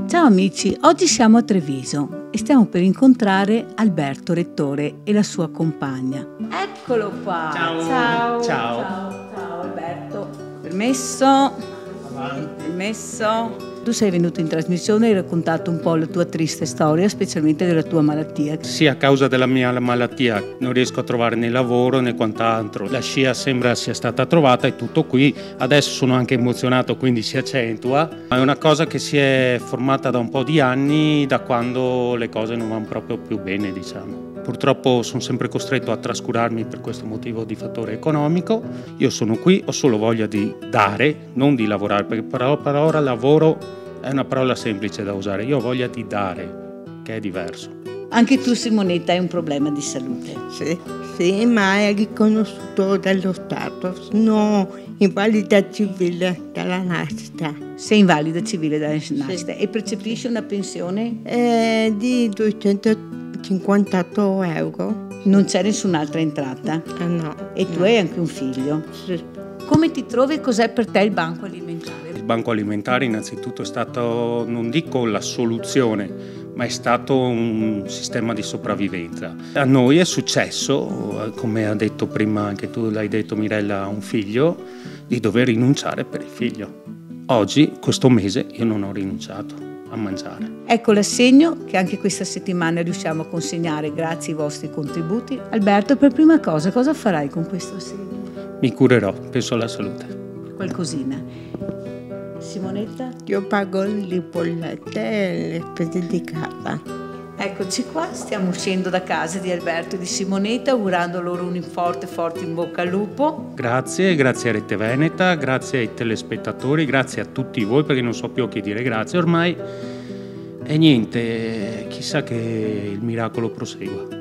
Ciao amici, oggi siamo a Treviso e stiamo per incontrare Alberto Rettore e la sua compagna. Eccolo qua! Ciao! Ciao, Ciao. ciao Alberto. Permesso? Permesso? Tu sei venuto in trasmissione e hai raccontato un po' la tua triste storia, specialmente della tua malattia. Sì, a causa della mia malattia non riesco a trovare né lavoro né quant'altro. La scia sembra sia stata trovata e tutto qui. Adesso sono anche emozionato, quindi si accentua. È una cosa che si è formata da un po' di anni, da quando le cose non vanno proprio più bene, diciamo. Purtroppo sono sempre costretto a trascurarmi per questo motivo di fattore economico. Io sono qui, ho solo voglia di dare, non di lavorare, perché la parola lavoro è una parola semplice da usare. Io ho voglia di dare, che è diverso. Anche tu, Simonetta, hai un problema di salute. Sì, ma è riconosciuto dallo Stato. Sono invalida civile dalla nascita. Sei invalida civile dalla nascita e percepisci una pensione? Di 258 euro. Non c'è nessun'altra entrata? No. E tu hai anche un figlio? Sì. Come ti trovi e cos'è per te il banco alimentare? Il banco alimentare innanzitutto è stato, non dico la soluzione, ma è stato un sistema di sopravvivenza. A noi è successo, come ha detto prima anche tu, l'hai detto Mirella, un figlio, di dover rinunciare per il figlio. Oggi, questo mese, io non ho rinunciato a mangiare. Ecco l'assegno che anche questa settimana riusciamo a consegnare grazie ai vostri contributi. Alberto, per prima cosa farai con questo assegno? Mi curerò, penso alla salute. Qualcosina. Simonetta? Io pago le bollette e le spese di casa. Eccoci qua, stiamo uscendo da casa di Alberto e di Simonetta, augurando loro un forte in bocca al lupo. Grazie a Rete Veneta, grazie ai telespettatori, grazie a tutti voi, perché non so più a chi dire grazie ormai. E niente, chissà che il miracolo prosegua.